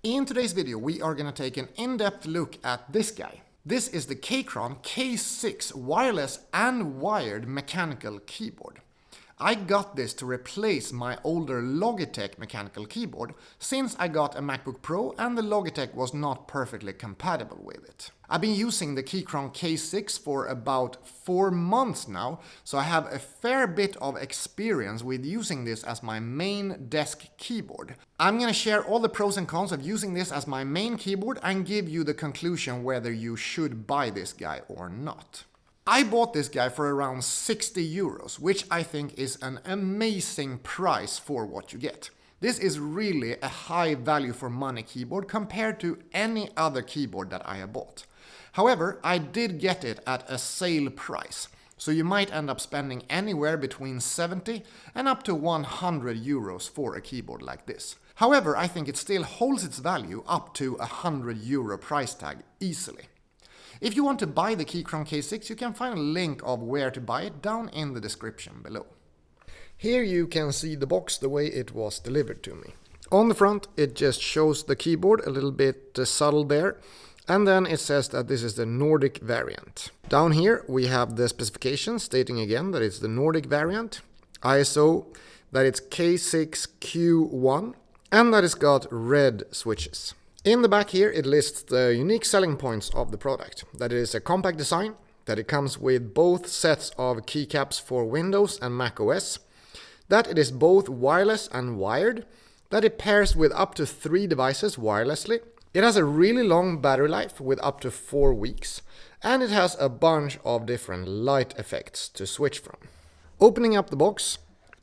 In today's video, we are going to take an in-depth look at this guy. This is the Keychron K6 wireless and wired mechanical keyboard. I got this to replace my older Logitech mechanical keyboard since I got a MacBook Pro and the Logitech was not perfectly compatible with it. I've been using the Keychron K6 for about 4 months now, so I have a fair bit of experience with using this as my main desk keyboard. I'm gonna share all the pros and cons of using this as my main keyboard and give you the conclusion whether you should buy this guy or not. I bought this guy for around 60 euros, which I think is an amazing price for what you get. This is really a high value for money keyboard compared to any other keyboard that I have bought. However, I did get it at a sale price, so you might end up spending anywhere between 70 and up to 100 euros for a keyboard like this. However, I think it still holds its value up to a 100 euro price tag easily. If you want to buy the Keychron K6, you can find a link of where to buy it down in the description below. Here you can see the box the way it was delivered to me. On the front it just shows the keyboard a little bit subtle there, and then it says that this is the Nordic variant. Down here we have the specifications stating again that it's the Nordic variant, ISO, that it's K6Q1, and that it's got red switches. In the back here it lists the unique selling points of the product, that it is a compact design, that it comes with both sets of keycaps for Windows and Mac OS, that it is both wireless and wired, that it pairs with up to 3 devices wirelessly, it has a really long battery life with up to 4 weeks, and it has a bunch of different light effects to switch from. Opening up the box,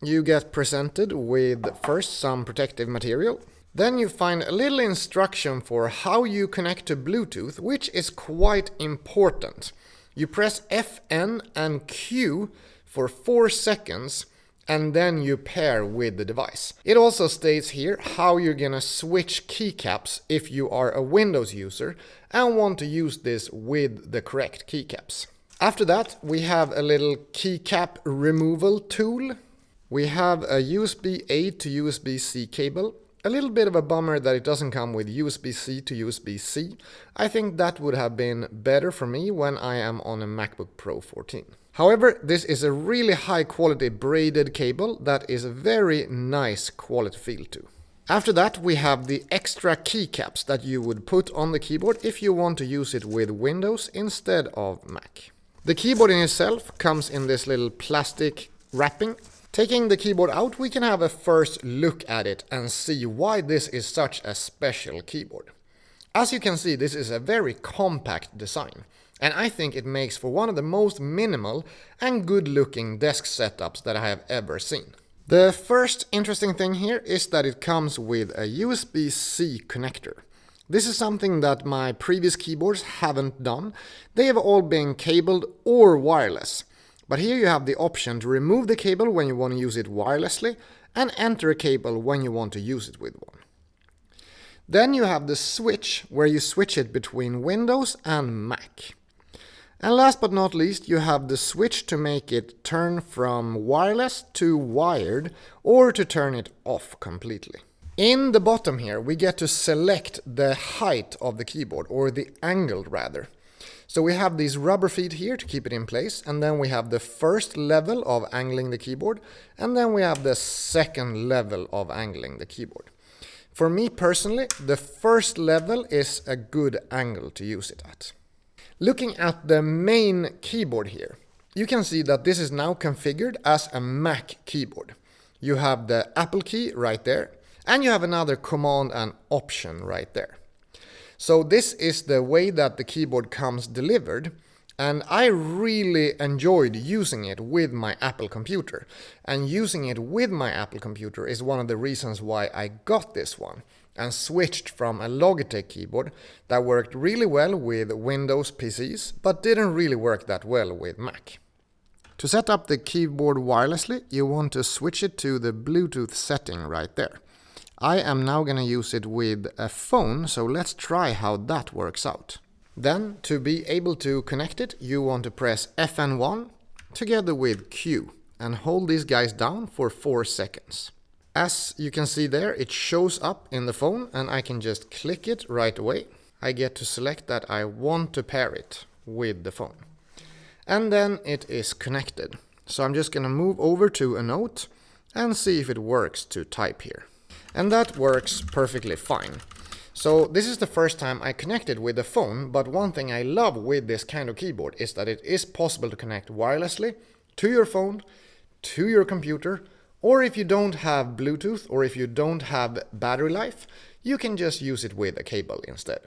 you get presented with first some protective material. Then you find a little instruction for how you connect to Bluetooth, which is quite important. You press FN and Q for 4 seconds and then you pair with the device. It also states here how you're gonna switch keycaps if you are a Windows user and want to use this with the correct keycaps. After that, we have a little keycap removal tool. We have a USB-A to USB-C cable. A little bit of a bummer that it doesn't come with USB-C to USB-C. I think that would have been better for me when I am on a MacBook Pro 14. However, this is a really high quality braided cable that is a very nice quality feel to. After that we have the extra keycaps that you would put on the keyboard if you want to use it with Windows instead of Mac. The keyboard in itself comes in this little plastic wrapping. Taking the keyboard out, we can have a first look at it and see why this is such a special keyboard. As you can see, this is a very compact design, and I think it makes for one of the most minimal and good looking desk setups that I have ever seen. The first interesting thing here is that it comes with a USB-C connector. This is something that my previous keyboards haven't done. They have all been cabled or wireless. But here you have the option to remove the cable when you want to use it wirelessly and enter a cable when you want to use it with one. Then you have the switch where you switch it between Windows and Mac. And last but not least, you have the switch to make it turn from wireless to wired or to turn it off completely. In the bottom here we get to select the height of the keyboard, or the angle rather. So we have these rubber feet here to keep it in place, and then we have the first level of angling the keyboard, and then we have the second level of angling the keyboard. For me personally, the first level is a good angle to use it at. Looking at the main keyboard here, you can see that this is now configured as a Mac keyboard. You have the Apple key right there, and you have another command and option right there. So this is the way that the keyboard comes delivered, and I really enjoyed using it with my Apple computer. And using it with my Apple computer is one of the reasons why I got this one and switched from a Logitech keyboard that worked really well with Windows PCs but didn't really work that well with Mac. To set up the keyboard wirelessly, you want to switch it to the Bluetooth setting right there. I am now going to use it with a phone, so let's try how that works out. Then, to be able to connect it, you want to press FN1 together with Q and hold these guys down for 4 seconds. As you can see there, it shows up in the phone and I can just click it right away. I get to select that I want to pair it with the phone. And then it is connected. So I'm just going to move over to a note and see if it works to type here. And that works perfectly fine. So this is the first time I connected with the phone, but one thing I love with this kind of keyboard is that it is possible to connect wirelessly to your phone, to your computer, or if you don't have Bluetooth or if you don't have battery life, you can just use it with a cable instead.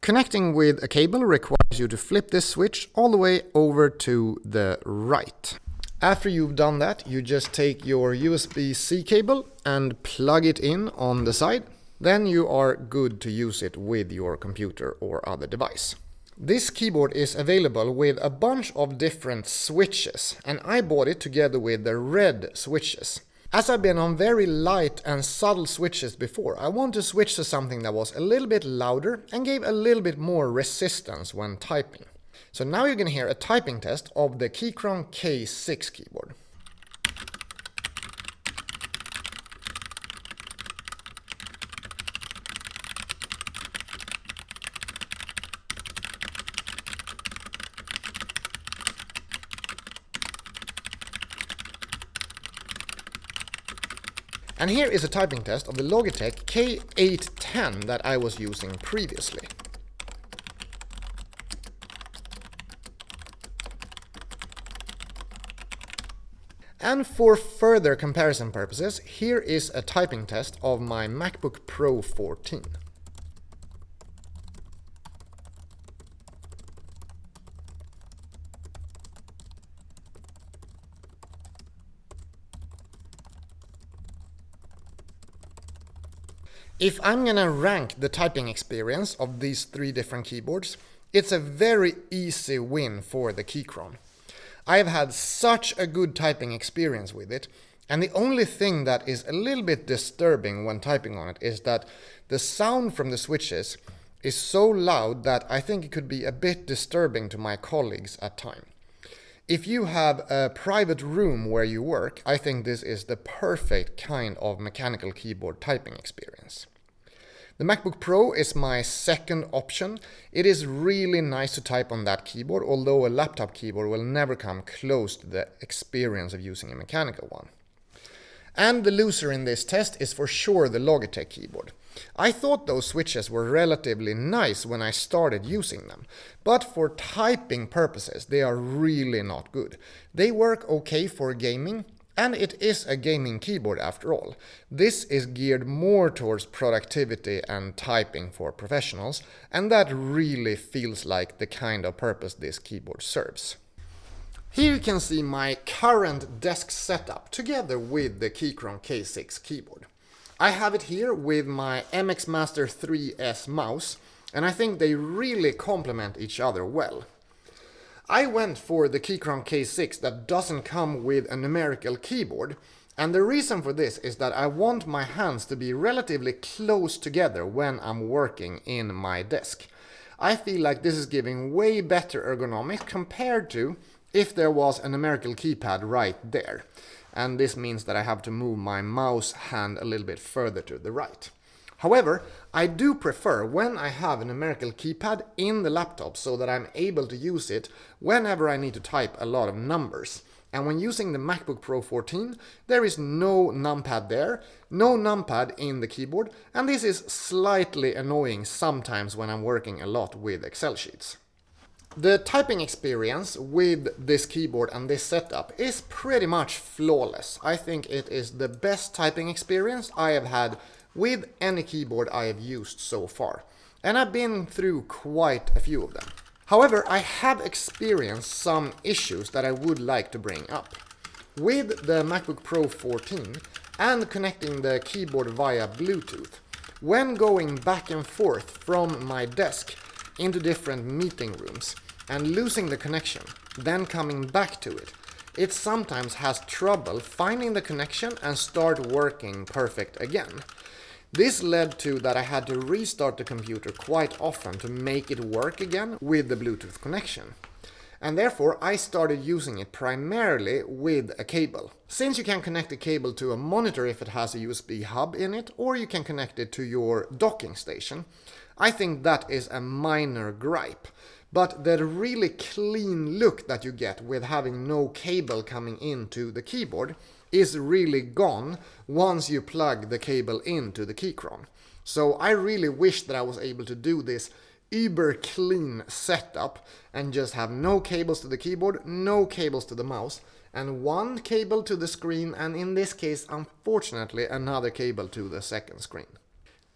Connecting with a cable requires you to flip this switch all the way over to the right. After you've done that, you just take your USB-C cable and plug it in on the side. Then you are good to use it with your computer or other device. This keyboard is available with a bunch of different switches, and I bought it together with the red switches. As I've been on very light and subtle switches before, I want to switch to something that was a little bit louder and gave a little bit more resistance when typing. So now you're going to hear a typing test of the Keychron K6 keyboard. And here is a typing test of the Logitech K810 that I was using previously. And for further comparison purposes, here is a typing test of my MacBook Pro 14. If I'm gonna rank the typing experience of these three different keyboards, it's a very easy win for the Keychron. I've had such a good typing experience with it, and the only thing that is a little bit disturbing when typing on it is that the sound from the switches is so loud that I think it could be a bit disturbing to my colleagues at times. If you have a private room where you work, I think this is the perfect kind of mechanical keyboard typing experience. The MacBook Pro is my second option. It is really nice to type on that keyboard, although a laptop keyboard will never come close to the experience of using a mechanical one. And the loser in this test is for sure the Logitech keyboard. I thought those switches were relatively nice when I started using them, but for typing purposes they are really not good. They work okay for gaming, and it is a gaming keyboard after all. This is geared more towards productivity and typing for professionals, and that really feels like the kind of purpose this keyboard serves. Here you can see my current desk setup together with the Keychron K6 keyboard. I have it here with my MX Master 3S mouse, and I think they really complement each other well. I went for the Keychron K6 that doesn't come with a numerical keyboard, and the reason for this is that I want my hands to be relatively close together when I'm working in my desk. I feel like this is giving way better ergonomics compared to if there was a numerical keypad right there. And this means that I have to move my mouse hand a little bit further to the right. However, I do prefer when I have a numerical keypad in the laptop so that I'm able to use it whenever I need to type a lot of numbers. And when using the MacBook Pro 14, there is no numpad there, no numpad in the keyboard, and this is slightly annoying sometimes when I'm working a lot with Excel sheets. The typing experience with this keyboard and this setup is pretty much flawless. I think it is the best typing experience I have had with any keyboard I have used so far. And I've been through quite a few of them. However, I have experienced some issues that I would like to bring up. With the MacBook Pro 14 and connecting the keyboard via Bluetooth, when going back and forth from my desk into different meeting rooms and losing the connection, then coming back to it, it sometimes has trouble finding the connection and start working perfect again. This led to that I had to restart the computer quite often to make it work again with the Bluetooth connection. and therefore I started using it primarily with a cable. Since you can connect the cable to a monitor if it has a USB hub in it, or you can connect it to your docking station, I think that is a minor gripe. But the really clean look that you get with having no cable coming into the keyboard is really gone once you plug the cable into the Keychron. So I really wish that I was able to do this uber clean setup and just have no cables to the keyboard, no cables to the mouse, and one cable to the screen, and in this case, unfortunately, another cable to the second screen.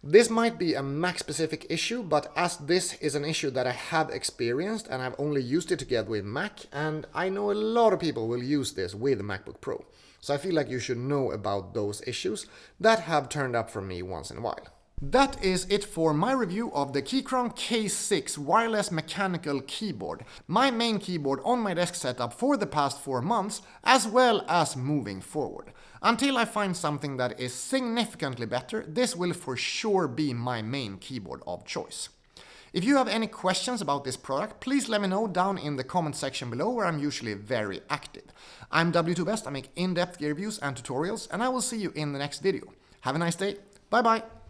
This might be a Mac specific issue, but as this is an issue that I have experienced and I've only used it together with Mac, and I know a lot of people will use this with the MacBook Pro. So I feel like you should know about those issues that have turned up for me once in a while. That is it for my review of the Keychron K6 wireless mechanical keyboard, my main keyboard on my desk setup for the past 4 months, as well as moving forward. Until I find something that is significantly better, this will for sure be my main keyboard of choice. If you have any questions about this product, please let me know down in the comment section below, where I'm usually very active. I'm W2Best, I make in-depth gear reviews and tutorials, and I will see you in the next video. Have a nice day, bye bye!